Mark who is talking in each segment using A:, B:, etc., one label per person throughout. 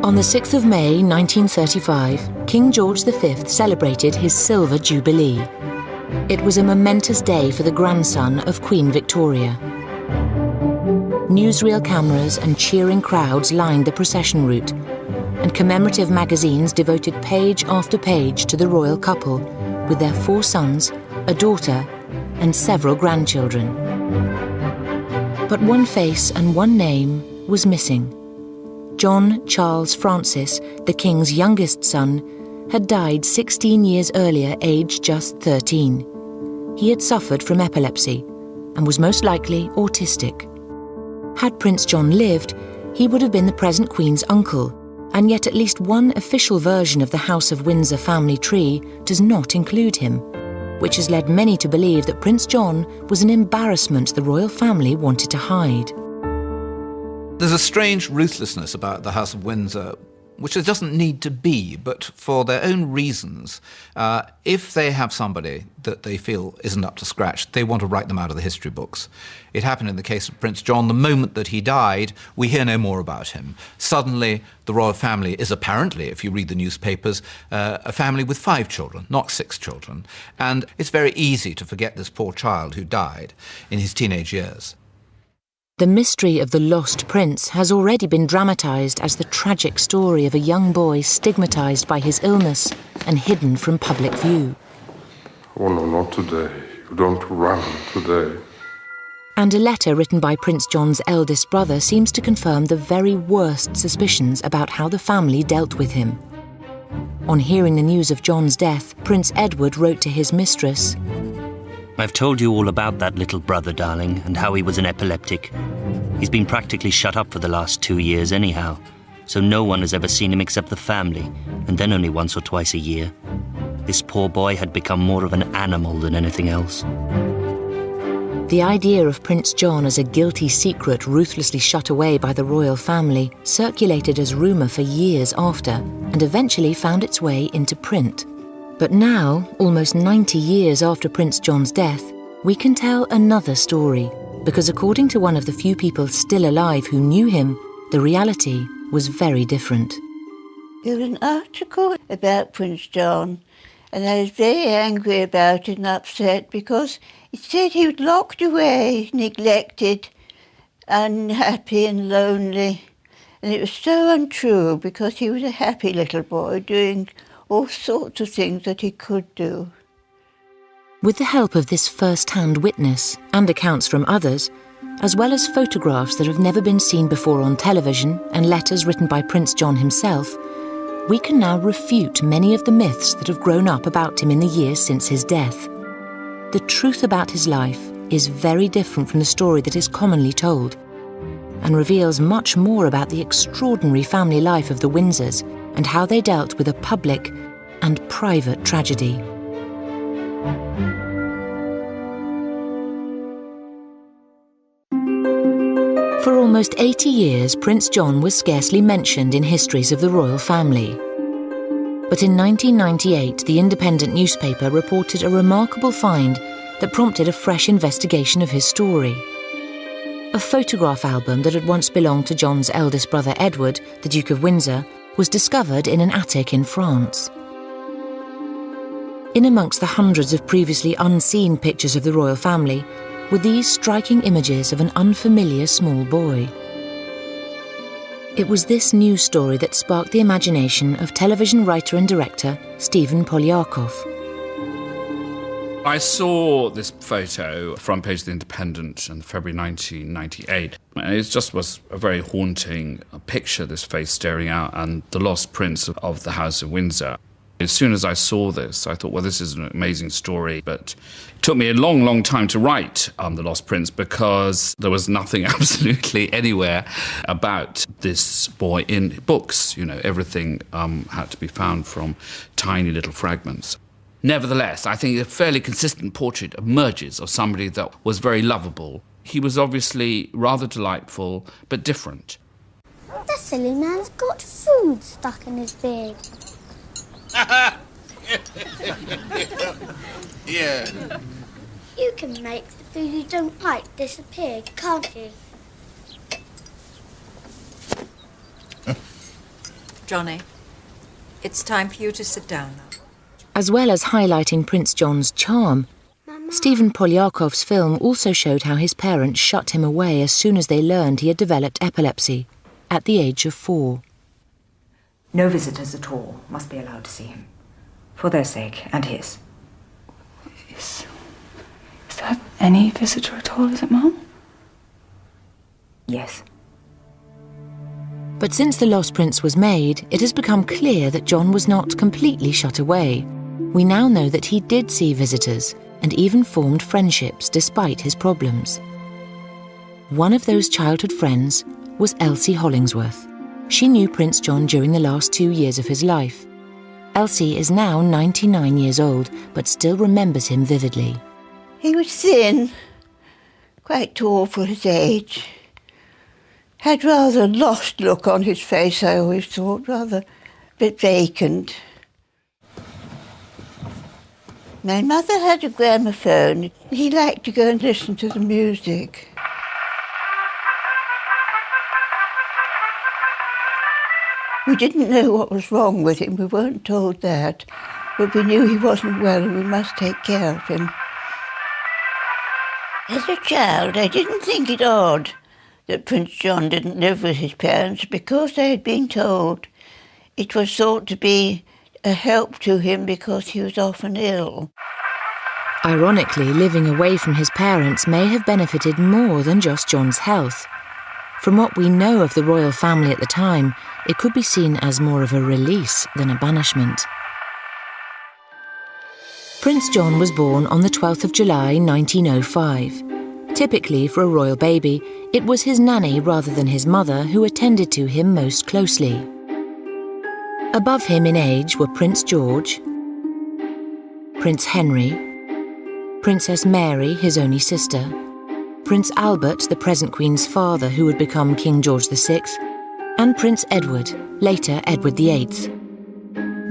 A: On the 6th of May 1935, King George V celebrated his Silver Jubilee. It was a momentous day for the grandson of Queen Victoria. Newsreel cameras and cheering crowds lined the procession route, and commemorative magazines devoted page after page to the royal couple, with their 4 sons, a daughter, and several grandchildren. But one face and one name was missing. John Charles Francis, the King's youngest son, had died 16 years earlier, aged just 13. He had suffered from epilepsy and was most likely autistic. Had Prince John lived, he would have been the present Queen's uncle, and yet at least one official version of the House of Windsor family tree does not include him, which has led many to believe that Prince John was an embarrassment the royal family wanted to hide.
B: There's a strange ruthlessness about the House of Windsor, which there doesn't need to be, but for their own reasons, if they have somebody that they feel isn't up to scratch, they want to write them out of the history books. It happened in the case of Prince John. The moment that he died, we hear no more about him. Suddenly, the royal family is apparently, if you read the newspapers, a family with 5 children, not 6 children. And it's very easy to forget this poor child who died in his teenage years.
A: The mystery of the lost prince has already been dramatised as the tragic story of a young boy stigmatised by his illness and hidden from public view.
C: Oh no, not today. You don't run today.
A: And a letter written by Prince John's eldest brother seems to confirm the very worst suspicions about how the family dealt with him. On hearing the news of John's death, Prince Edward wrote to his mistress,
D: "I've told you all about that little brother, darling, and how he was an epileptic. He's been practically shut up for the last 2 years anyhow, so no one has ever seen him except the family, and then only once or twice a year. This poor boy had become more of an animal than anything else."
A: The idea of Prince John as a guilty secret ruthlessly shut away by the royal family circulated as rumour for years after, and eventually found its way into print. But now, almost 90 years after Prince John's death, we can tell another story, because according to one of the few people still alive who knew him, the reality was very different.
E: There was an article about Prince John, and I was very angry about it and upset because it said he was locked away, neglected, unhappy and lonely. And it was so untrue because he was a happy little boy doing all sorts of things that he could do.
A: With the help of this first-hand witness and accounts from others, as well as photographs that have never been seen before on television and letters written by Prince John himself, we can now refute many of the myths that have grown up about him in the years since his death. The truth about his life is very different from the story that is commonly told, and reveals much more about the extraordinary family life of the Windsors and how they dealt with a public and private tragedy. For almost 80 years, Prince John was scarcely mentioned in histories of the royal family. But in 1998, the Independent newspaper reported a remarkable find that prompted a fresh investigation of his story. A photograph album that had once belonged to John's eldest brother Edward, the Duke of Windsor, was discovered in an attic in France. In amongst the hundreds of previously unseen pictures of the royal family were these striking images of an unfamiliar small boy. It was this news story that sparked the imagination of television writer and director Stephen Polyakov.
F: I saw this photo, front page of The Independent, in February 1998. And it just was a very haunting picture, this face staring out, and the lost prince of the House of Windsor. As soon as I saw this, I thought, well, this is an amazing story. But it took me a long, long time to write The Lost Prince because there was nothing absolutely anywhere about this boy in books. You know, everything had to be found from tiny little fragments. Nevertheless, I think a fairly consistent portrait emerges of somebody that was very lovable. He was obviously rather delightful, but different.
G: The silly man's got food stuck in his beard.
H: Yeah.
G: You can make the food you don't like disappear, can't you?
H: Johnny, it's time for you to sit down now.
A: As well as highlighting Prince John's charm, Stephen Polyakov's film also showed how his parents shut him away as soon as they learned he had developed epilepsy, at the age of 4.
I: No visitors at all must be allowed to see him, for their sake and his.
J: Is that any visitor at all, is it, Mum?
I: Yes.
A: But since The Lost Prince was made, it has become clear that John was not completely shut away. We now know that he did see visitors and even formed friendships despite his problems. One of those childhood friends was Elsie Hollingsworth. She knew Prince John during the last 2 years of his life. Elsie is now 99 years old, but still remembers him vividly.
E: He was thin, quite tall for his age. Had rather a lost look on his face, I always thought, rather a bit vacant. My mother had a gramophone. He liked to go and listen to the music. We didn't know what was wrong with him, we weren't told that, but we knew he wasn't well and we must take care of him. As a child, I didn't think it odd that Prince John didn't live with his parents because I had been told it was thought to be a help to him because he was often ill.
A: Ironically, living away from his parents may have benefited more than just John's health. From what we know of the royal family at the time, it could be seen as more of a release than a banishment. Prince John was born on the 12th of July 1905. Typically, for a royal baby, it was his nanny rather than his mother who attended to him most closely. Above him in age were Prince George, Prince Henry, Princess Mary, his only sister, Prince Albert, the present Queen's father who would become King George VI, and Prince Edward, later Edward VIII.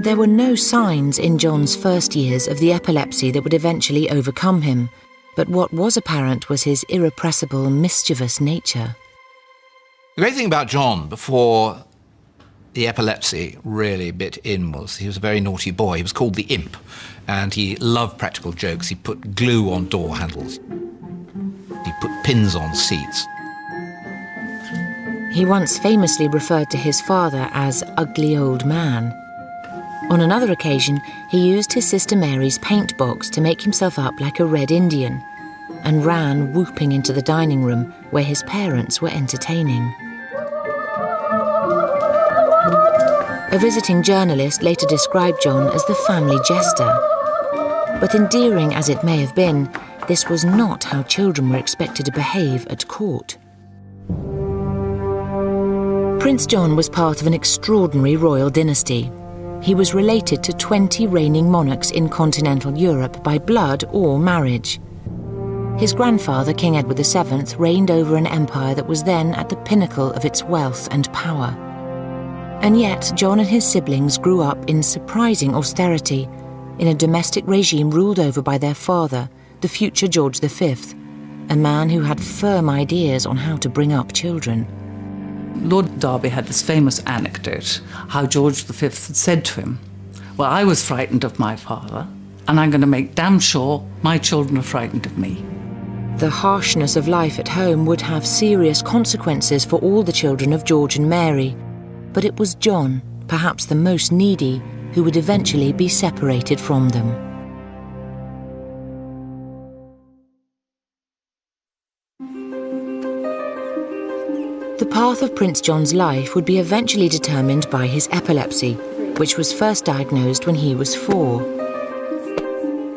A: There were no signs in John's first years of the epilepsy that would eventually overcome him, but what was apparent was his irrepressible, mischievous nature.
B: The great thing about John before the epilepsy really bit in was he was a very naughty boy. He was called the Imp, and he loved practical jokes. He put glue on door handles. He put pins on seats.
A: He once famously referred to his father as ugly old man. On another occasion, he used his sister Mary's paint box to make himself up like a Red Indian and ran whooping into the dining room where his parents were entertaining. A visiting journalist later described John as the family jester. But endearing as it may have been, this was not how children were expected to behave at court. Prince John was part of an extraordinary royal dynasty. He was related to 20 reigning monarchs in continental Europe by blood or marriage. His grandfather, King Edward VII, reigned over an empire that was then at the pinnacle of its wealth and power. And yet, John and his siblings grew up in surprising austerity, in a domestic regime ruled over by their father, the future George V, a man who had firm ideas on how to bring up children.
J: Lord Derby had this famous anecdote, how George V had said to him, "Well, I was frightened of my father, and I'm going to make damn sure my children are frightened of me."
A: The harshness of life at home would have serious consequences for all the children of George and Mary, but it was John, perhaps the most needy, who would eventually be separated from them. The path of Prince John's life would be eventually determined by his epilepsy, which was first diagnosed when he was 4.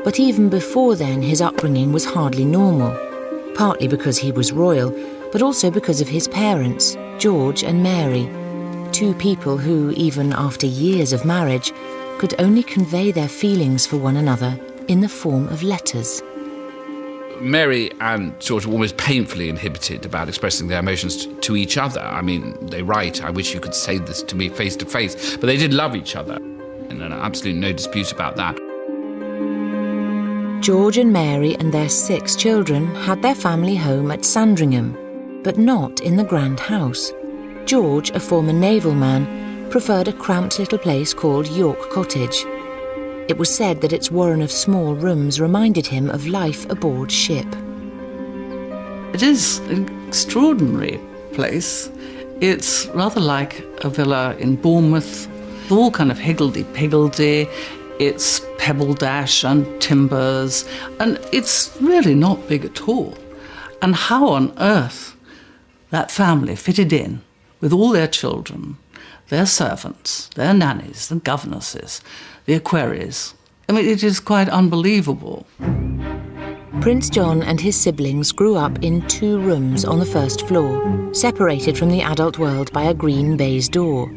A: But even before then, his upbringing was hardly normal, partly because he was royal, but also because of his parents, George and Mary, 2 people who, even after years of marriage, could only convey their feelings for one another in the form of letters.
F: Mary and George were almost painfully inhibited about expressing their emotions to each other. I mean, they write, "I wish you could say this to me face to face," but they did love each other, and absolutely no dispute about that.
A: George and Mary and their 6 children had their family home at Sandringham, but not in the grand house. George, a former naval man, preferred a cramped little place called York Cottage. It was said that its warren of small rooms reminded him of life aboard ship.
J: It is an extraordinary place. It's rather like a villa in Bournemouth, all kind of higgledy-piggledy. It's pebble dash and timbers, and it's really not big at all. And how on earth that family fitted in with all their children, their servants, their nannies, the governesses, the equerries. I mean, it is quite unbelievable.
A: Prince John and his siblings grew up in 2 rooms on the first floor, separated from the adult world by a green baize door.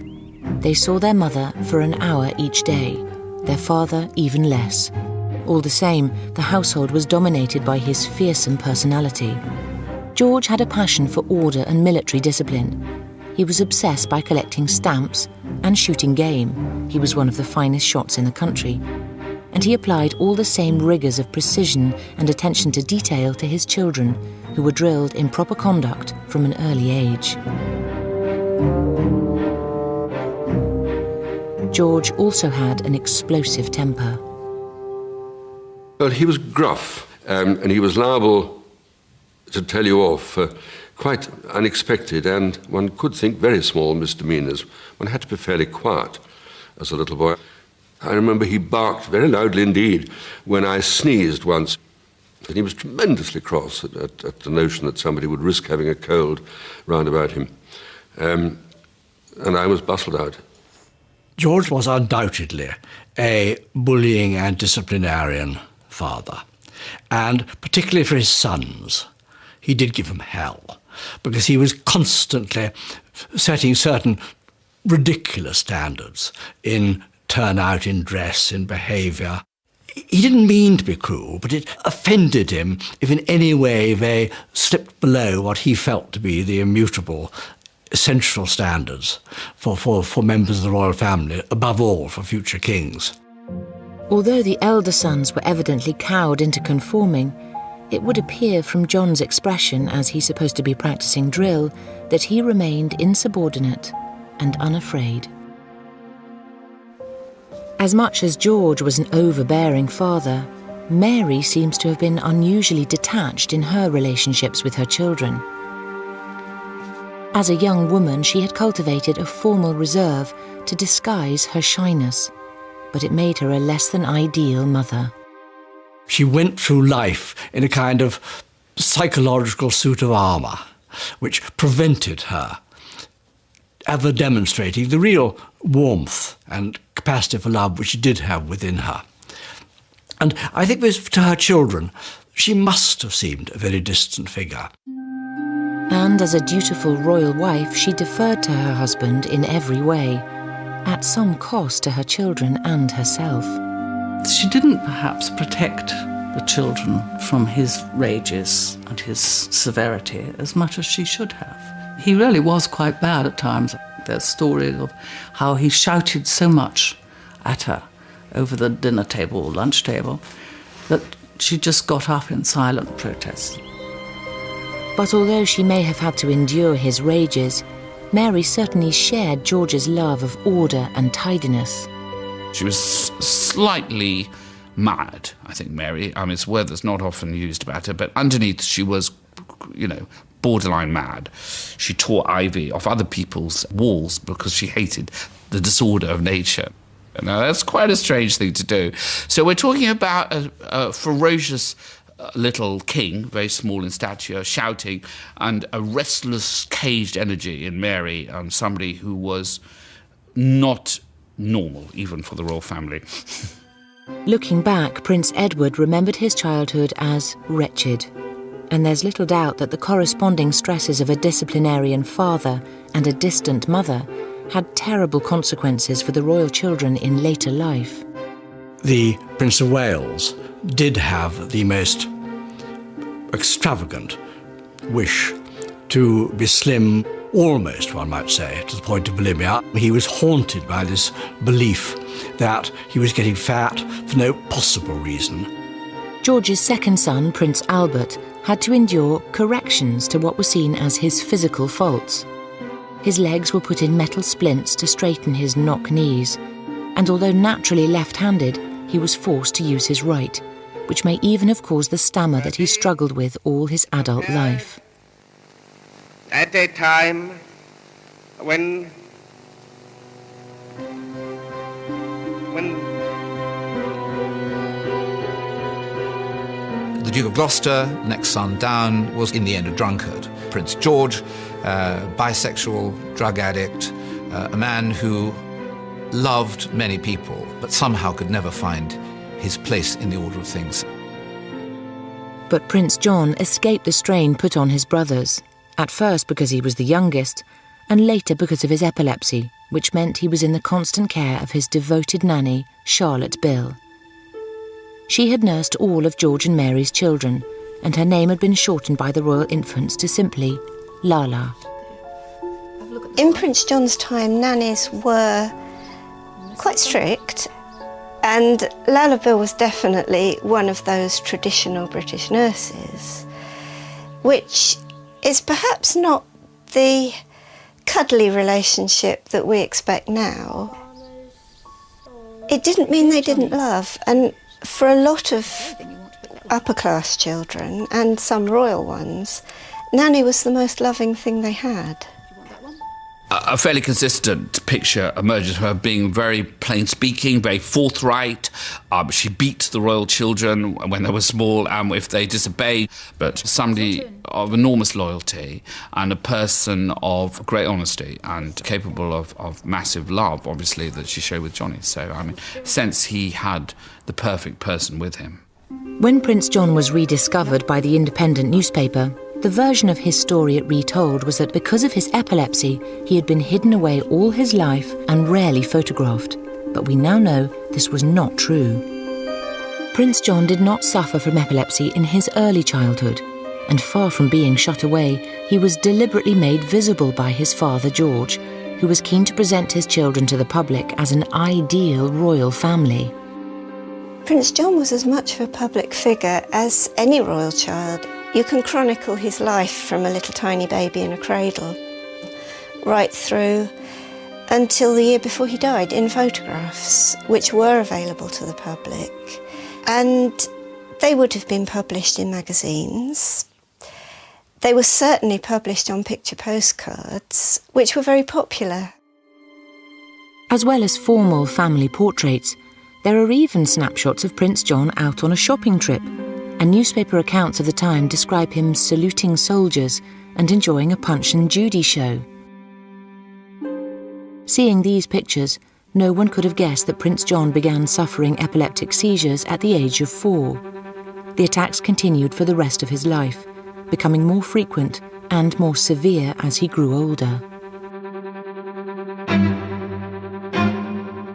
A: They saw their mother for an hour each day, their father even less. All the same, the household was dominated by his fearsome personality. George had a passion for order and military discipline. He was obsessed by collecting stamps and shooting game. He was one of the finest shots in the country. And he applied all the same rigours of precision and attention to detail to his children, who were drilled in proper conduct from an early age. George also had an explosive temper.
C: Well, he was gruff, and he was liable to tell you off for quite unexpected and, one could think, very small misdemeanours. One had to be fairly quiet as a little boy. I remember he barked very loudly indeed when I sneezed once, and he was tremendously cross at the notion that somebody would risk having a cold round about him. And I was bustled out.
K: George was undoubtedly a bullying and disciplinarian father, and particularly for his sons, he did give them hell, because he was constantly setting certain ridiculous standards in turnout, in dress, in behaviour. He didn't mean to be cruel, but it offended him if in any way they slipped below what he felt to be the immutable essential standards for members of the royal family, above all for future kings.
A: Although the elder sons were evidently cowed into conforming, it would appear from John's expression as he's supposed to be practicing drill that he remained insubordinate and unafraid. As much as George was an overbearing father, Mary seems to have been unusually detached in her relationships with her children. As a young woman, she had cultivated a formal reserve to disguise her shyness, but it made her a less than ideal mother.
K: She went through life in a kind of psychological suit of armour, which prevented her ever demonstrating the real warmth and capacity for love which she did have within her. And I think to her children, she must have seemed a very distant figure.
A: And as a dutiful royal wife, she deferred to her husband in every way, at some cost to her children and herself.
J: She didn't perhaps protect the children from his rages and his severity as much as she should have. He really was quite bad at times. There's stories of how he shouted so much at her over the dinner table or lunch table that she just got up in silent protest.
A: But although she may have had to endure his rages, Mary certainly shared George's love of order and tidiness.
F: She was slightly mad, I think, Mary. I mean, it's a word that's not often used about her, but underneath she was, borderline mad. She tore ivy off other people's walls because she hated the disorder of nature. Now, that's quite a strange thing to do. So we're talking about a ferocious little king, very small in stature, shouting, and a restless, caged energy in Mary, somebody who was not normal, even for the royal family.
A: Looking back, Prince Edward remembered his childhood as wretched, and there's little doubt that the corresponding stresses of a disciplinarian father and a distant mother had terrible consequences for the royal children in later life.
K: The Prince of Wales did have the most extravagant wish to be slim, almost, one might say, to the point of bulimia. He was haunted by this belief that he was getting fat for no possible reason.
A: George's second son, Prince Albert, had to endure corrections to what were seen as his physical faults. His legs were put in metal splints to straighten his knock knees, and although naturally left-handed, he was forced to use his right, which may even have caused the stammer that he struggled with all his adult life.
L: At a time when
B: The Duke of Gloucester, next son down, was in the end a drunkard. Prince George, bisexual, drug addict, a man who loved many people, but somehow could never find his place in the order of things.
A: But Prince John escaped the strain put on his brothers, at first because he was the youngest, and later because of his epilepsy, which meant he was in the constant care of his devoted nanny, Charlotte Bill. She had nursed all of George and Mary's children, and her name had been shortened by the royal infants to simply Lala.
M: In Prince John's time, nannies were quite strict, and Lala Bill was definitely one of those traditional British nurses, which is perhaps not the cuddly relationship that we expect now. It didn't mean they didn't love, and for a lot of upper-class children, and some royal ones, Nanny was the most loving thing they had.
F: A fairly consistent picture emerges of her being very plain-speaking, very forthright. She beat the royal children when they were small and if they disobeyed, but somebody of enormous loyalty and a person of great honesty and capable of massive love, obviously, that she showed with Johnny. So, I mean, since he had the perfect person with him.
A: When Prince John was rediscovered by the Independent newspaper, the version of his story it retold was that because of his epilepsy, he had been hidden away all his life and rarely photographed. But we now know this was not true. Prince John did not suffer from epilepsy in his early childhood, and far from being shut away, he was deliberately made visible by his father George, who was keen to present his children to the public as an ideal royal family.
M: Prince John was as much of a public figure as any royal child. You can chronicle his life from a little tiny baby in a cradle right through until the year before he died in photographs, which were available to the public. And they would have been published in magazines. They were certainly published on picture postcards, which were very popular.
A: As well as formal family portraits, there are even snapshots of Prince John out on a shopping trip, and newspaper accounts of the time describe him saluting soldiers and enjoying a Punch and Judy show. Seeing these pictures, no one could have guessed that Prince John began suffering epileptic seizures at the age of 4. The attacks continued for the rest of his life, becoming more frequent and more severe as he grew older.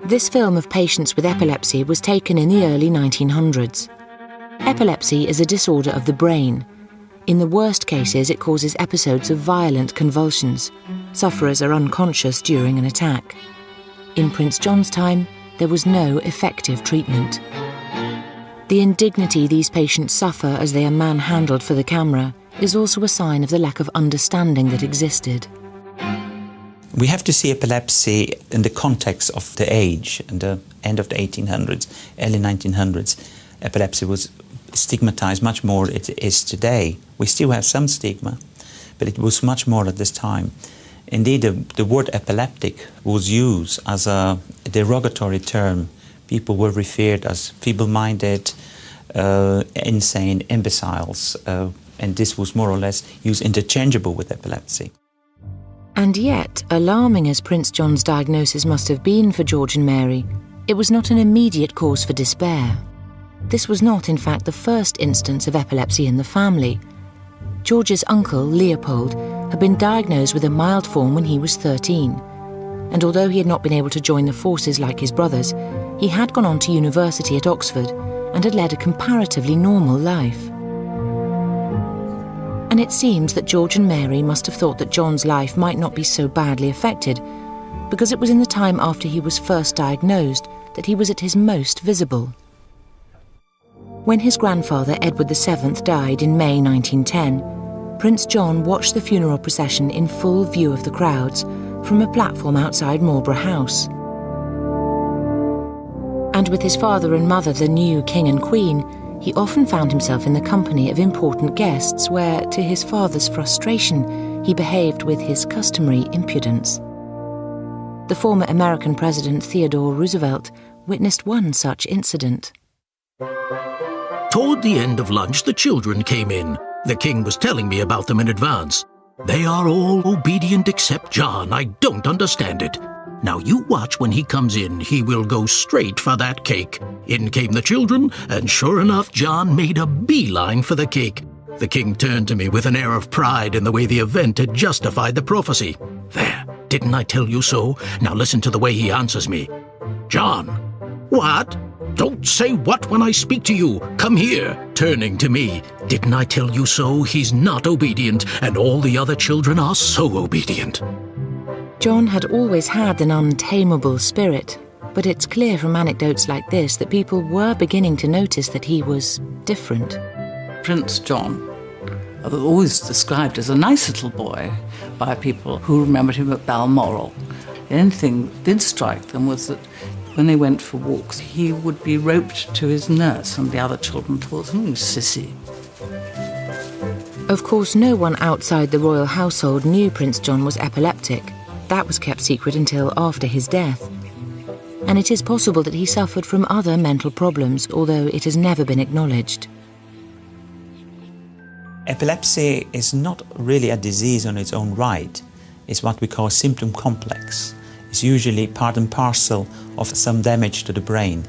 A: This film of patients with epilepsy was taken in the early 1900s. Epilepsy is a disorder of the brain. In the worst cases, it causes episodes of violent convulsions. Sufferers are unconscious during an attack. In Prince John's time, there was no effective treatment. The indignity these patients suffer as they are manhandled for the camera is also a sign of the lack of understanding that existed.
N: We have to see epilepsy in the context of the age. In the end of the 1800s, early 1900s, epilepsy was stigmatized much more it is today. We still have some stigma, but it was much more at this time. Indeed, the word epileptic was used as a derogatory term. People were referred as feeble-minded, insane, imbeciles, and this was more or less used interchangeable with epilepsy.
A: And yet, alarming as Prince John's diagnosis must have been for George and Mary, it was not an immediate cause for despair. This was not, in fact, the first instance of epilepsy in the family. George's uncle, Leopold, had been diagnosed with a mild form when he was 13, and although he had not been able to join the forces like his brothers, he had gone on to university at Oxford and had led a comparatively normal life. And it seems that George and Mary must have thought that John's life might not be so badly affected, because it was in the time after he was first diagnosed that he was at his most visible. When his grandfather, Edward VII, died in May 1910, Prince John watched the funeral procession in full view of the crowds from a platform outside Marlborough House. And with his father and mother, the new king and queen, he often found himself in the company of important guests where, to his father's frustration, he behaved with his customary impudence. The former American President Theodore Roosevelt witnessed one such incident.
O: Toward the end of lunch, the children came in. The king was telling me about them in advance. They are all obedient except John. I don't understand it. Now you watch when he comes in. He will go straight for that cake. In came the children, and sure enough, John made a beeline for the cake. The king turned to me with an air of pride in the way the event had justified the prophecy. There, didn't I tell you so? Now listen to the way he answers me. John. What? Don't say what when I speak to you. Come here, turning to me. Didn't I tell you so? He's not obedient, and all the other children are so obedient.
A: John had always had an untamable spirit, but it's clear from anecdotes like this that people were beginning to notice that he was different.
J: Prince John, always described as a nice little boy by people who remembered him at Balmoral. The only thing that did strike them was that when they went for walks, he would be roped to his nurse, and the other children thought, sissy.
A: Of course, no one outside the royal household knew Prince John was epileptic. That was kept secret until after his death. And it is possible that he suffered from other mental problems, although it has never been acknowledged.
N: Epilepsy is not really a disease on its own right. It's what we call symptom complex. It's usually part and parcel of some damage to the brain.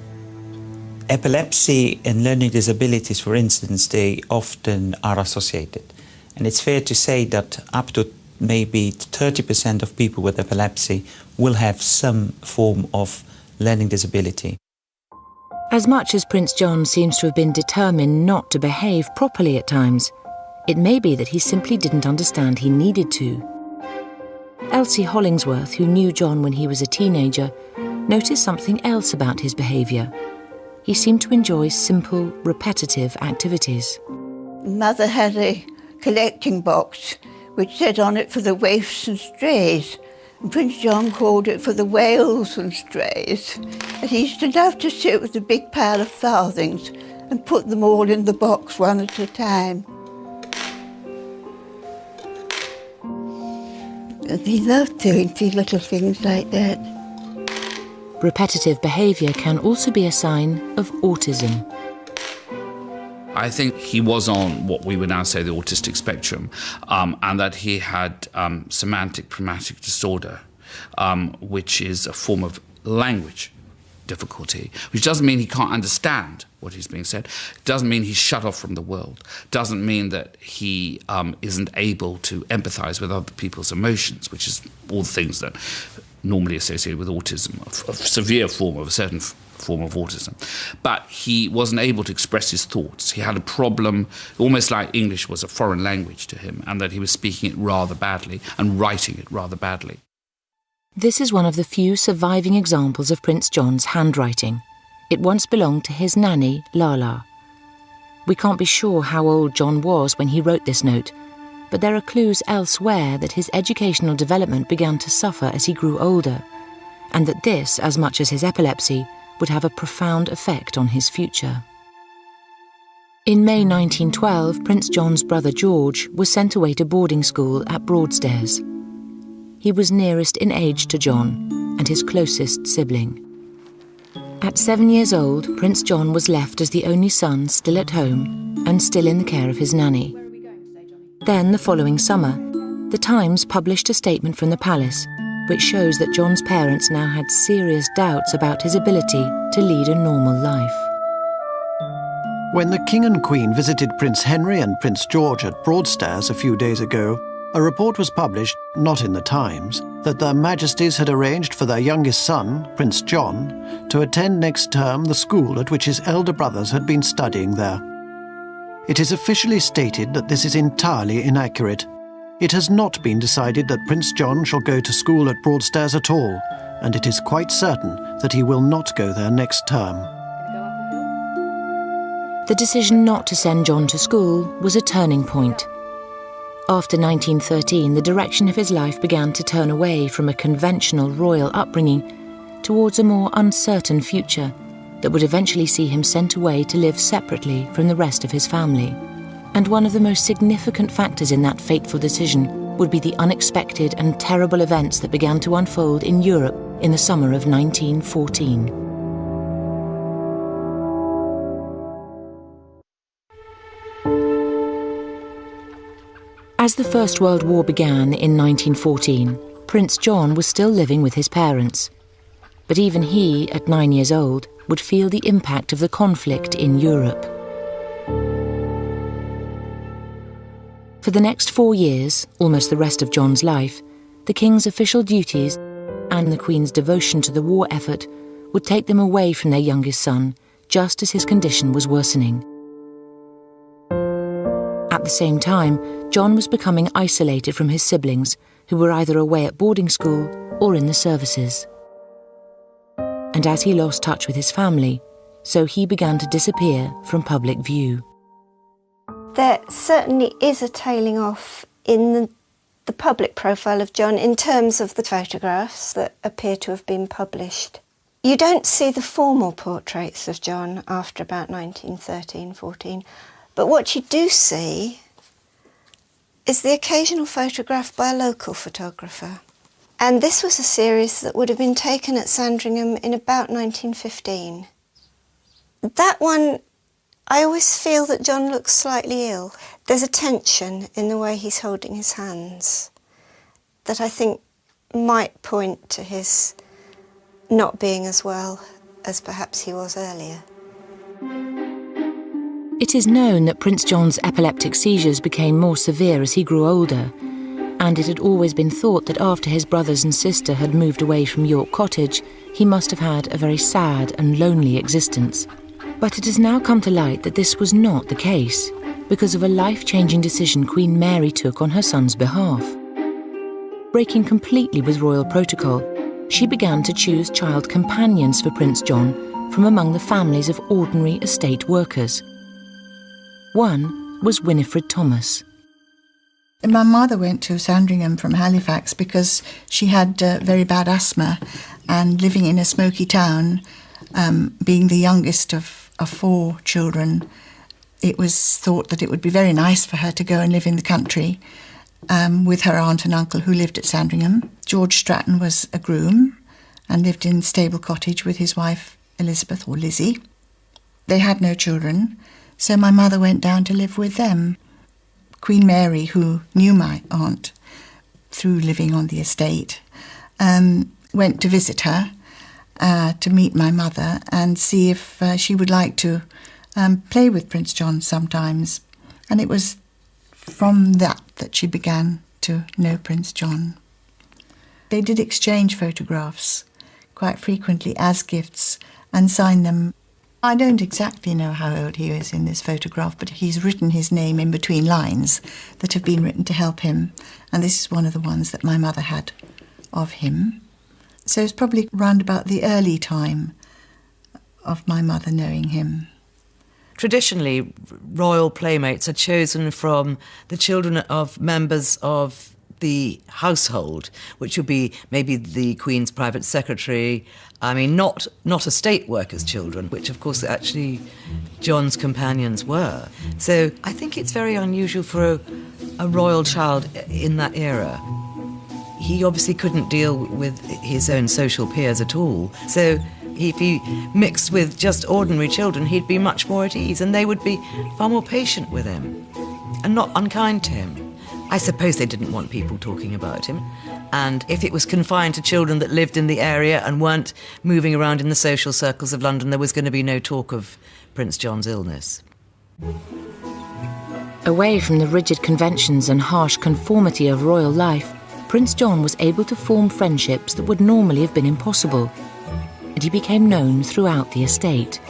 N: Epilepsy and learning disabilities, for instance, they often are associated. And it's fair to say that up to maybe 30% of people with epilepsy will have some form of learning disability.
A: As much as Prince John seems to have been determined not to behave properly at times, it may be that he simply didn't understand he needed to. Elsie Hollingsworth, who knew John when he was a teenager, noticed something else about his behaviour. He seemed to enjoy simple, repetitive activities.
E: Mother had a collecting box which said on it for the waifs and strays. And Prince John called it for the whales and strays. And he used to love to sit with a big pile of farthings and put them all in the box one at a time. And he loved doing these little things like that.
A: Repetitive behaviour can also be a sign of autism.
F: I think he was on what we would now say the autistic spectrum, and that he had semantic chromatic disorder, which is a form of language difficulty, which doesn't mean he can't understand what is being said, doesn't mean he's shut off from the world, doesn't mean that he isn't able to empathise with other people's emotions, which is all the things that normally associated with autism, a severe form of a certain form of autism. But he wasn't able to express his thoughts. He had a problem, almost like English was a foreign language to him, and that he was speaking it rather badly and writing it rather badly.
A: This is one of the few surviving examples of Prince John's handwriting. It once belonged to his nanny, Lala. We can't be sure how old John was when he wrote this note, but there are clues elsewhere that his educational development began to suffer as he grew older, and that this, as much as his epilepsy, would have a profound effect on his future. In May 1912, Prince John's brother George was sent away to boarding school at Broadstairs. He was nearest in age to John and his closest sibling. At 7 years old, Prince John was left as the only son still at home and still in the care of his nanny. Then, the following summer, The Times published a statement from the palace which shows that John's parents now had serious doubts about his ability to lead a normal life.
P: When the King and Queen visited Prince Henry and Prince George at Broadstairs a few days ago, a report was published, not in the Times, that their Majesties had arranged for their youngest son, Prince John, to attend next term the school at which his elder brothers had been studying there. It is officially stated that this is entirely inaccurate. It has not been decided that Prince John shall go to school at Broadstairs at all, and it is quite certain that he will not go there next term.
A: The decision not to send John to school was a turning point. After 1913, the direction of his life began to turn away from a conventional royal upbringing towards a more uncertain future that would eventually see him sent away to live separately from the rest of his family. And one of the most significant factors in that fateful decision would be the unexpected and terrible events that began to unfold in Europe in the summer of 1914. As the First World War began in 1914, Prince John was still living with his parents. But even he, at 9 years old, would feel the impact of the conflict in Europe. For the next 4 years, almost the rest of John's life, the King's official duties and the Queen's devotion to the war effort would take them away from their youngest son, just as his condition was worsening. At the same time, John was becoming isolated from his siblings, who were either away at boarding school or in the services. And as he lost touch with his family, so he began to disappear from public view.
M: There certainly is a tailing off in the public profile of John in terms of the photographs that appear to have been published. You don't see the formal portraits of John after about 1913-14, but what you do see is the occasional photograph by a local photographer. And this was a series that would have been taken at Sandringham in about 1915. That one, I always feel that John looks slightly ill. There's a tension in the way he's holding his hands that I think might point to his not being as well as perhaps he was earlier.
A: It is known that Prince John's epileptic seizures became more severe as he grew older, and it had always been thought that after his brothers and sister had moved away from York Cottage, he must have had a very sad and lonely existence. But it has now come to light that this was not the case, because of a life-changing decision Queen Mary took on her son's behalf. Breaking completely with royal protocol, she began to choose child companions for Prince John from among the families of ordinary estate workers. One was Winifred Thomas.
Q: My mother went to Sandringham from Halifax because she had very bad asthma, and living in a smoky town, being the youngest of 4 children, it was thought that it would be very nice for her to go and live in the country with her aunt and uncle who lived at Sandringham. George Stratton was a groom and lived in Stable Cottage with his wife Elizabeth, or Lizzie. They had no children, so my mother went down to live with them. Queen Mary, who knew my aunt through living on the estate, went to visit her to meet my mother and see if she would like to play with Prince John sometimes. And it was from that she began to know Prince John. They did exchange photographs quite frequently as gifts and sign them. I don't exactly know how old he is in this photograph, but he's written his name in between lines that have been written to help him, and this is one of the ones that my mother had of him. So it's probably round about the early time of my mother knowing him.
R: Traditionally, royal playmates are chosen from the children of members of the household, which would be maybe the Queen's private secretary. I mean, not estate workers' children, which of course actually John's companions were. So I think it's very unusual for a royal child in that era. He obviously couldn't deal with his own social peers at all. So if he mixed with just ordinary children, he'd be much more at ease, and they would be far more patient with him and not unkind to him. I suppose they didn't want people talking about him. And if it was confined to children that lived in the area and weren't moving around in the social circles of London, there was going to be no talk of Prince John's illness.
A: Away from the rigid conventions and harsh conformity of royal life, Prince John was able to form friendships that would normally have been impossible, and he became known throughout the estate.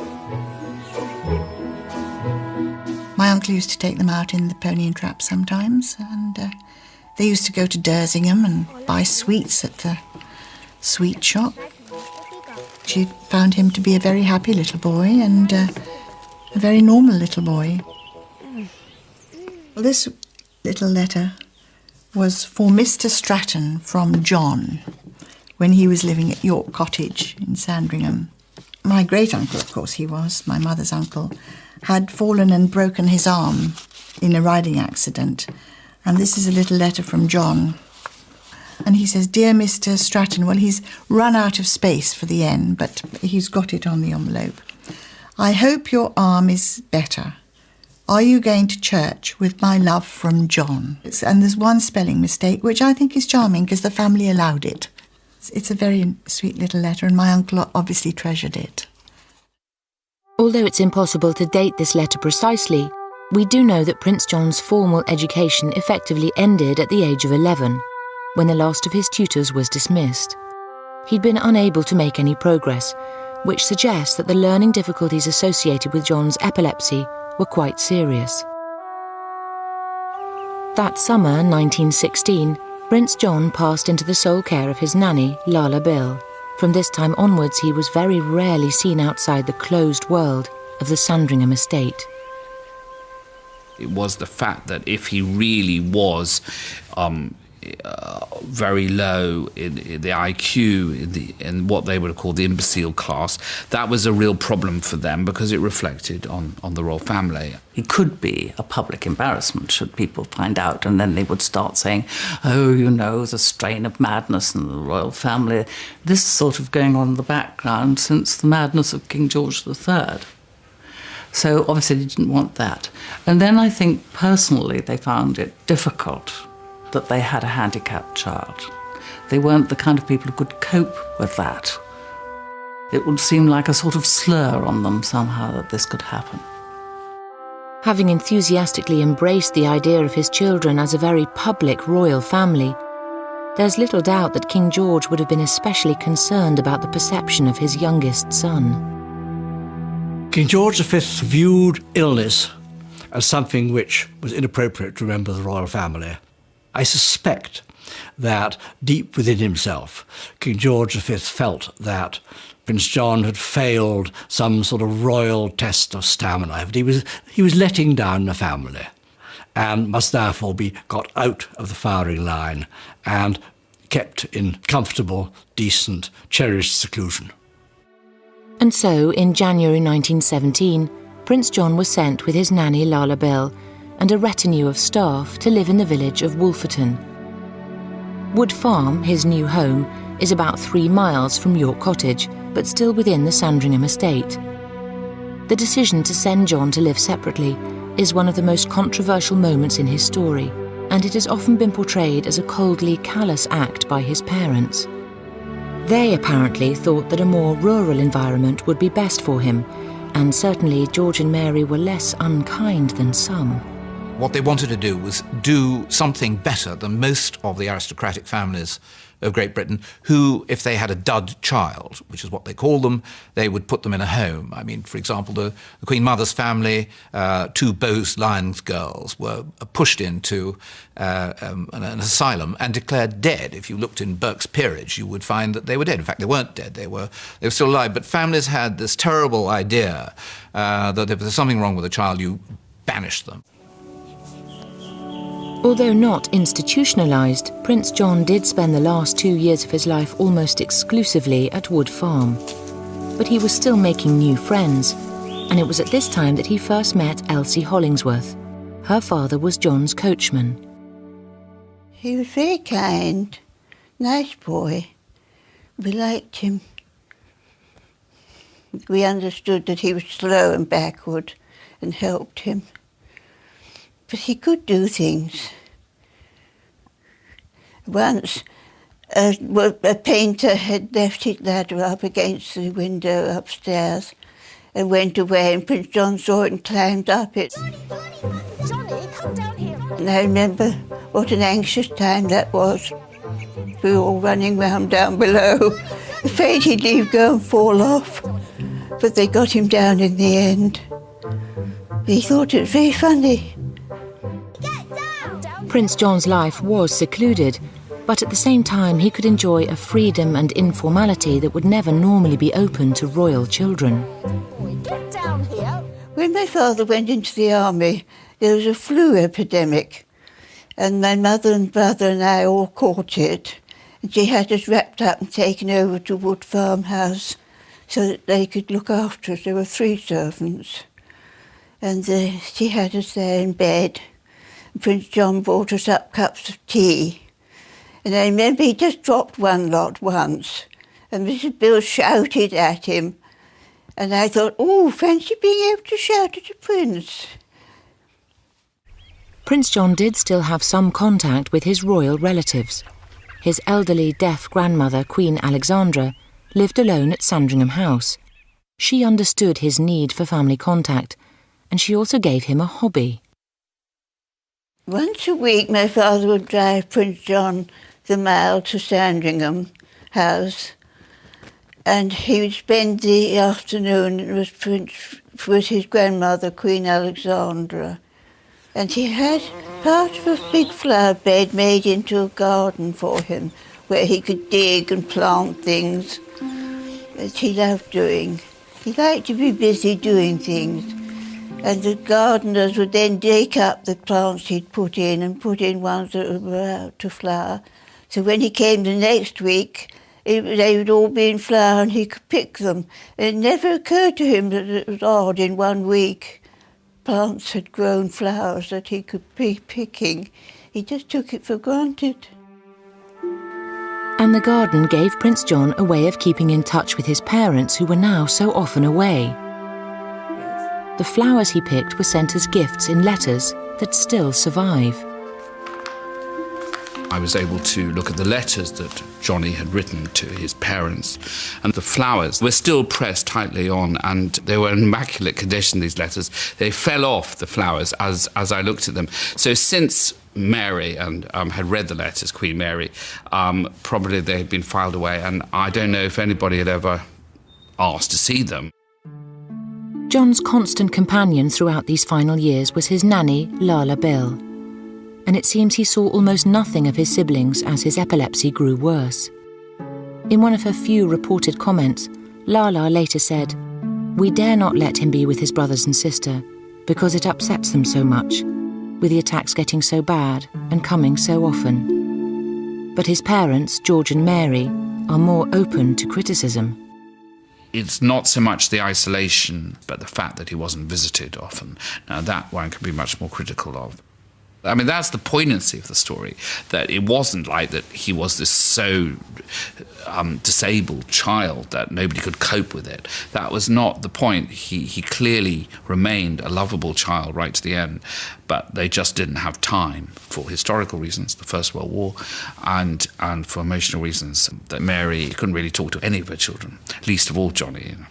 Q: My uncle used to take them out in the Pony and Trap sometimes, and they used to go to Dersingham and buy sweets at the sweet shop. She found him to be a very happy little boy and a very normal little boy. Well, this little letter was for Mr. Stratton from John when he was living at York Cottage in Sandringham. My great-uncle, of course he was, my mother's uncle, had fallen and broken his arm in a riding accident. And this is a little letter from John. And he says, "Dear Mr. Stratton," well, he's run out of space for the N, but he's got it on the envelope. "I hope your arm is better. Are you going to church? With my love from John." And there's one spelling mistake, which I think is charming because the family allowed it. It's a very sweet little letter, and my uncle obviously treasured it.
A: Although it's impossible to date this letter precisely, we do know that Prince John's formal education effectively ended at the age of 11, when the last of his tutors was dismissed. He'd been unable to make any progress, which suggests that the learning difficulties associated with John's epilepsy were quite serious. That summer, 1916, Prince John passed into the sole care of his nanny, Lala Bill. From this time onwards, he was very rarely seen outside the closed world of the Sandringham estate.
F: It was the fact that if he really was very low in the IQ, in what they would have called the imbecile class, that was a real problem for them because it reflected on the royal family.
J: He could be a public embarrassment should people find out, and then they would start saying, "Oh, you know, the strain of madness in the royal family." This is sort of going on in the background since the madness of King George III. So obviously they didn't want that. And then I think personally they found it difficult that they had a handicapped child. They weren't the kind of people who could cope with that. It would seem like a sort of slur on them somehow that this could happen.
A: Having enthusiastically embraced the idea of his children as a very public royal family, there's little doubt that King George would have been especially concerned about the perception of his youngest son.
K: King George V viewed illness as something which was inappropriate to a member of the royal family. I suspect that deep within himself, King George V felt that Prince John had failed some sort of royal test of stamina. He was letting down the family and must therefore be got out of the firing line and kept in comfortable, decent, cherished seclusion.
A: And so, in January 1917, Prince John was sent with his nanny Lala Bill and a retinue of staff to live in the village of Wolferton. Wood Farm, his new home, is about 3 miles from York Cottage, but still within the Sandringham estate. The decision to send John to live separately is one of the most controversial moments in his story, and it has often been portrayed as a coldly callous act by his parents. They apparently thought that a more rural environment would be best for him, and certainly George and Mary were less unkind than some.
B: What they wanted to do was do something better than most of the aristocratic families of Great Britain, who, if they had a dud child, which is what they call them, they would put them in a home. I mean, for example, the Queen Mother's family, 2 Bowes-Lyons girls were pushed into an asylum and declared dead. If you looked in Burke's Peerage, you would find that they were dead. In fact, they weren't dead, they were still alive. But families had this terrible idea that if there's something wrong with a child, you banish them.
A: Although not institutionalised, Prince John did spend the last 2 years of his life almost exclusively at Wood Farm. But he was still making new friends, and it was at this time that he first met Elsie Hollingsworth. Her father was John's coachman.
E: He was very kind, nice boy. We liked him. We understood that he was slow and backward and helped him. But he could do things. Once, a painter had left his ladder up against the window upstairs and went away, and Prince John saw it and climbed up it.
G: Johnny, come down here.
E: And I remember what an anxious time that was. We were all running round down below, afraid he'd leave go and fall off. But they got him down in the end. He thought it was very funny.
A: Prince John's life was secluded, but at the same time he could enjoy a freedom and informality that would never normally be open to royal children.
G: Get down here.
E: When my father went into the army, there was a flu epidemic, And my mother and brother and I all caught it. And she had us wrapped up and taken over to Wood Farmhouse so that they could look after us. There were 3 servants. And she had us there in bed. And Prince John brought us up cups of tea. And I remember he just dropped one lot once. And Mrs. Bill shouted at him. And I thought, oh, fancy being able to shout at a prince.
A: Prince John did still have some contact with his royal relatives. His elderly deaf grandmother, Queen Alexandra, lived alone at Sandringham House. She understood his need for family contact, and she also gave him a hobby.
E: Once a week my father would drive Prince John the mile to Sandringham House, and he would spend the afternoon with his grandmother, Queen Alexandra. And he had part of a big flower bed made into a garden for him, where he could dig and plant things that he loved doing. He liked to be busy doing things. And the gardeners would then dig up the plants he'd put in and put in ones that were about to flower. So when he came the next week, they would all be in flower and he could pick them. And it never occurred to him that it was odd in 1 week. Plants had grown flowers that he could be picking. He just took it for granted.
A: And the garden gave Prince John a way of keeping in touch with his parents who were now so often away. The flowers he picked were sent as gifts in letters that still survive.
F: I was able to look at the letters that Johnny had written to his parents, and the flowers were still pressed tightly on, and they were in immaculate condition, these letters. They fell off, the flowers, as I looked at them. So since Mary had read the letters, Queen Mary, probably they had been filed away, and I don't know if anybody had ever asked to see them.
A: John's constant companion throughout these final years was his nanny, Lala Bill. And it seems he saw almost nothing of his siblings as his epilepsy grew worse. In one of her few reported comments, Lala later said, "We dare not let him be with his brothers and sister, because it upsets them so much, with the attacks getting so bad and coming so often." But his parents, George and Mary, are more open to criticism.
F: It's not so much the isolation, but the fact that he wasn't visited often. Now, that one can be much more critical of. I mean, that's the poignancy of the story, that it wasn't like that he was this so disabled child that nobody could cope with it. That was not the point. He clearly remained a lovable child right to the end, but they just didn't have time for historical reasons, the First World War, and for emotional reasons, that Mary couldn't really talk to any of her children, least of all Johnny, you know.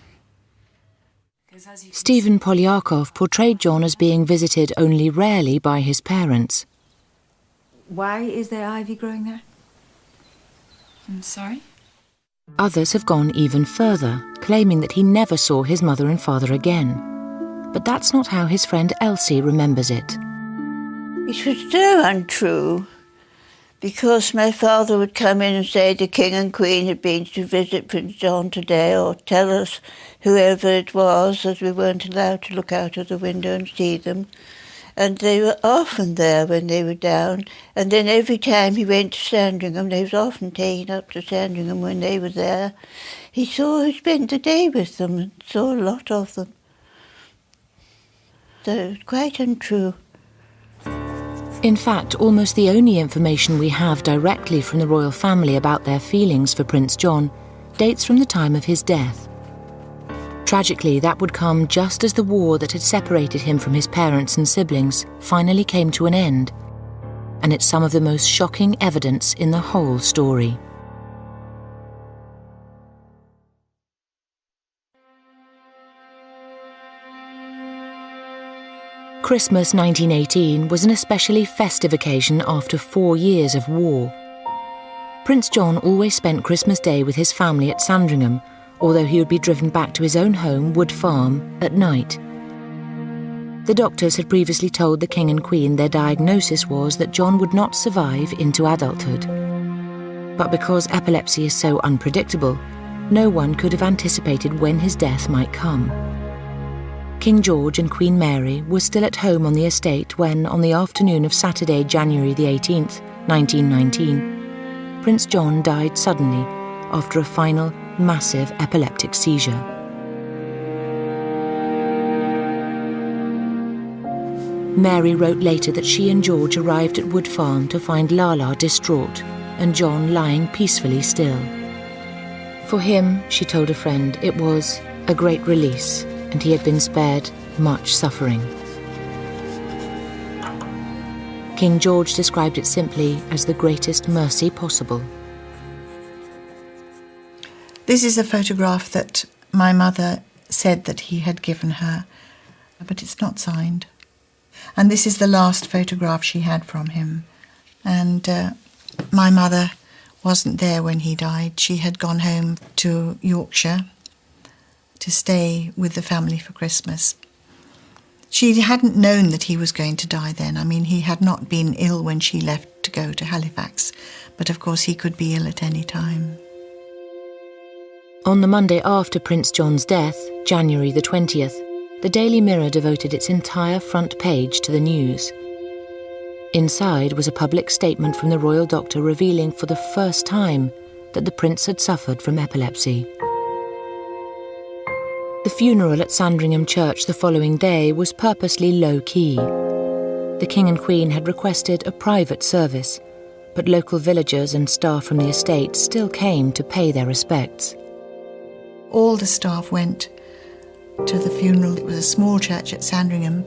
A: Stephen Polyakov portrayed John as being visited only rarely by his parents.
I: Why is there ivy growing there? I'm sorry?
A: Others have gone even further, claiming that he never saw his mother and father again. But that's not how his friend Elsie remembers it.
E: It was so untrue, because my father would come in and say the King and Queen had been to visit Prince John today, or tell us whoever it was, as we weren't allowed to look out of the window and see them. And they were often there when they were down. And then every time he went to Sandringham, they was often taken up to Sandringham when they were there. He spent the day with them and saw a lot of them. So it was quite untrue.
A: In fact, almost the only information we have directly from the royal family about their feelings for Prince John dates from the time of his death. Tragically, that would come just as the war that had separated him from his parents and siblings finally came to an end, and it's some of the most shocking evidence in the whole story. Christmas 1918 was an especially festive occasion after 4 years of war. Prince John always spent Christmas Day with his family at Sandringham, although he would be driven back to his own home, Wood Farm, at night. The doctors had previously told the King and Queen their diagnosis was that John would not survive into adulthood. But because epilepsy is so unpredictable, no one could have anticipated when his death might come. King George and Queen Mary were still at home on the estate when, on the afternoon of Saturday, January the 18th, 1919, Prince John died suddenly after a final, massive epileptic seizure. Mary wrote later that she and George arrived at Wood Farm to find Lala distraught and John lying peacefully still. For him, she told a friend, it was a great release, and he had been spared much suffering. King George described it simply as the greatest mercy possible.
Q: This is a photograph that my mother said that he had given her, but it's not signed. And this is the last photograph she had from him. And my mother wasn't there when he died. She had gone home to Yorkshire to stay with the family for Christmas. She hadn't known that he was going to die then. I mean, he had not been ill when she left to go to Halifax, but of course he could be ill at any time.
A: On the Monday after Prince John's death, January the 20th, the Daily Mirror devoted its entire front page to the news. Inside was a public statement from the royal doctor revealing for the first time that the prince had suffered from epilepsy. The funeral at Sandringham Church the following day was purposely low-key. The King and Queen had requested a private service, but local villagers and staff from the estate still came to pay their respects.
Q: All the staff went to the funeral. It was a small church at Sandringham,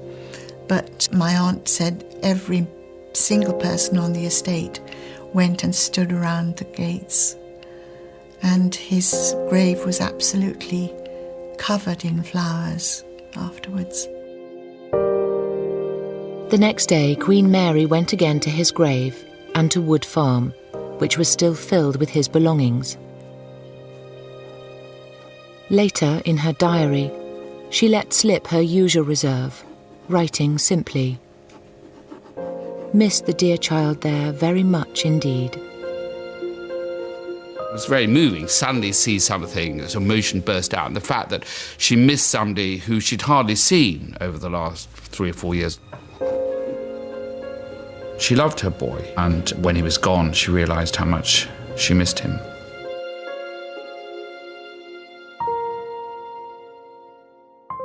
Q: but my aunt said every single person on the estate went and stood around the gates, and his grave was absolutely covered in flowers afterwards.
A: The next day, Queen Mary went again to his grave and to Wood Farm, which was still filled with his belongings. Later, in her diary, she let slip her usual reserve, writing simply, "Missed the dear child there very much indeed."
F: It was very moving. Suddenly see something, as emotion burst out, and the fact that she missed somebody who she'd hardly seen over the last 3 or 4 years. She loved her boy, and when he was gone, she realised how much she missed him.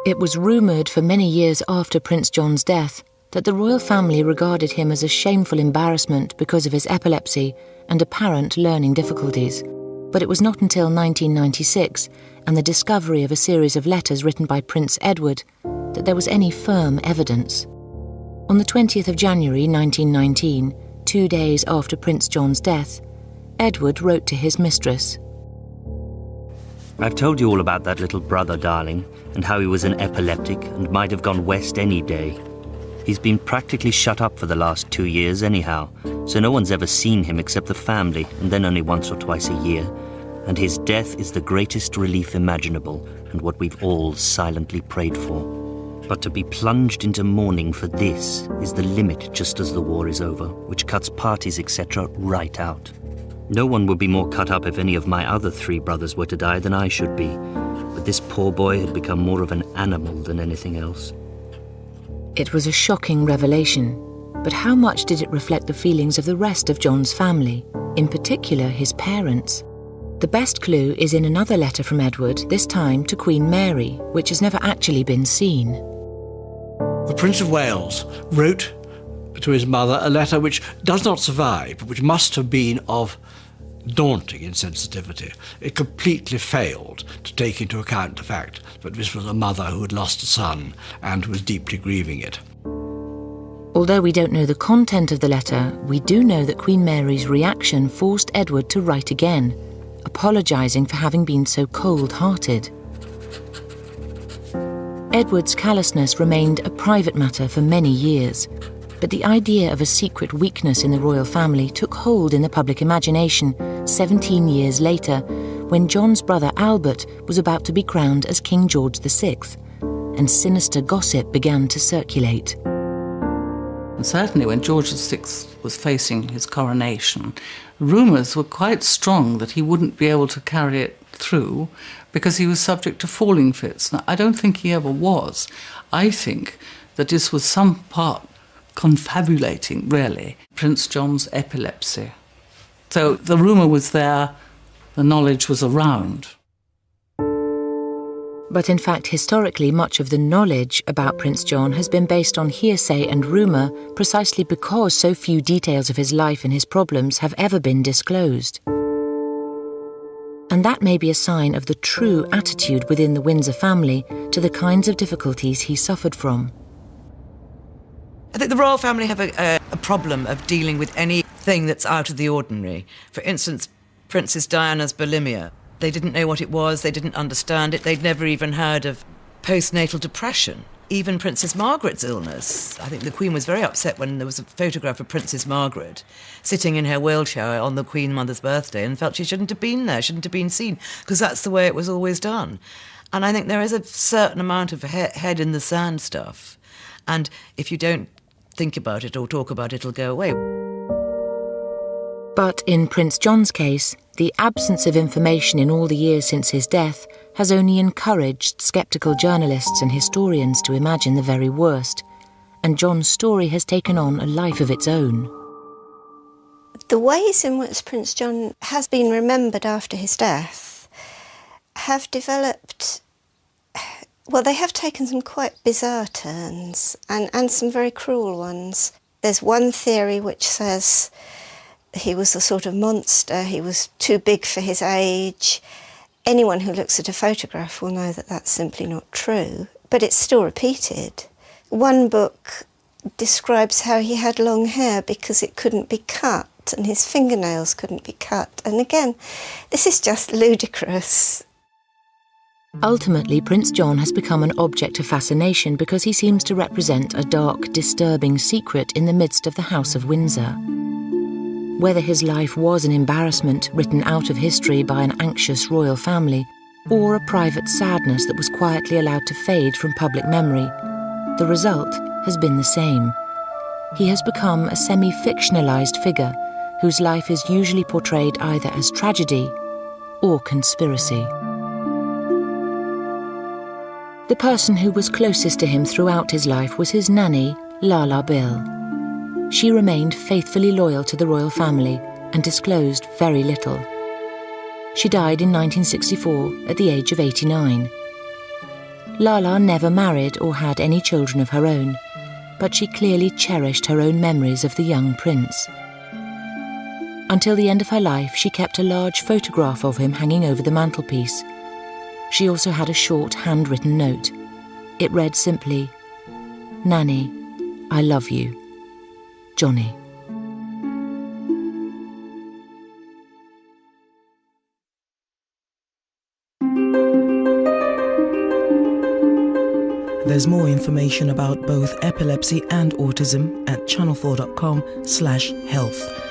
A: It was rumoured for many years after Prince John's death that the royal family regarded him as a shameful embarrassment because of his epilepsy and apparent learning difficulties. But it was not until 1996 and the discovery of a series of letters written by Prince Edward that there was any firm evidence. On the 20th of January 1919, 2 days after Prince John's death, Edward wrote to his mistress,
D: "I've told you all about that little brother, darling, and how he was an epileptic and might have gone west any day. He's been practically shut up for the last 2 years anyhow, so no one's ever seen him except the family, and then only once or twice a year. And his death is the greatest relief imaginable, and what we've all silently prayed for. But to be plunged into mourning for this is the limit just as the war is over, which cuts parties, etc. right out. No one would be more cut up if any of my other 3 brothers were to die than I should be, but this poor boy had become more of an animal than anything else."
A: It was a shocking revelation, but how much did it reflect the feelings of the rest of John's family, in particular his parents? The best clue is in another letter from Edward, this time to Queen Mary, which has never actually been seen.
K: The Prince of Wales wrote to his mother a letter which does not survive, but which must have been of daunting insensitivity. It completely failed to take into account the fact that this was a mother who had lost a son and who was deeply grieving it.
A: Although we don't know the content of the letter, we do know that Queen Mary's reaction forced Edward to write again, apologising for having been so cold-hearted. Edward's callousness remained a private matter for many years, but the idea of a secret weakness in the royal family took hold in the public imagination 17 years later, when John's brother Albert was about to be crowned as King George VI, and sinister gossip began to circulate.
J: And certainly when George VI was facing his coronation, rumours were quite strong that he wouldn't be able to carry it through because he was subject to falling fits. Now, I don't think he ever was. I think that this was some part confabulating, really, Prince John's epilepsy. So the rumour was there, the knowledge was around.
A: But in fact, historically, much of the knowledge about Prince John has been based on hearsay and rumour precisely because so few details of his life and his problems have ever been disclosed. And that may be a sign of the true attitude within the Windsor family to the kinds of difficulties he suffered from.
R: I think the royal family have a problem of dealing with anything that's out of the ordinary. For instance, Princess Diana's bulimia. They didn't know what it was, they didn't understand it, they'd never even heard of postnatal depression. Even Princess Margaret's illness. I think the Queen was very upset when there was a photograph of Princess Margaret sitting in her wheelchair on the Queen Mother's birthday and felt she shouldn't have been there, shouldn't have been seen, because that's the way it was always done. And I think there is a certain amount of head in the sand stuff. And if you don't think about it or talk about it, it'll go away.
A: But in Prince John's case, the absence of information in all the years since his death has only encouraged sceptical journalists and historians to imagine the very worst, and John's story has taken on a life of its own.
M: The ways in which Prince John has been remembered after his death have developed, well, they have taken some quite bizarre turns and some very cruel ones. There's one theory which says he was a sort of monster, he was too big for his age. Anyone who looks at a photograph will know that that's simply not true, but it's still repeated. One book describes how he had long hair because it couldn't be cut and his fingernails couldn't be cut. And again, this is just ludicrous.
A: Ultimately, Prince John has become an object of fascination because he seems to represent a dark, disturbing secret in the midst of the House of Windsor. Whether his life was an embarrassment written out of history by an anxious royal family, or a private sadness that was quietly allowed to fade from public memory, the result has been the same. He has become a semi-fictionalized figure whose life is usually portrayed either as tragedy or conspiracy. The person who was closest to him throughout his life was his nanny, Lala Bill. She remained faithfully loyal to the royal family and disclosed very little. She died in 1964 at the age of 89. Lala never married or had any children of her own, but she clearly cherished her own memories of the young prince. Until the end of her life, she kept a large photograph of him hanging over the mantelpiece. She also had a short handwritten note. It read simply, "Nanny, I love you. Johnny."
S: There's more information about both epilepsy and autism at channel4.com/health.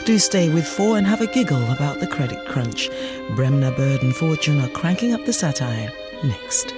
S: Do stay with 4 and have a giggle about the credit crunch. Bremner, Bird and Fortune are cranking up the satire next.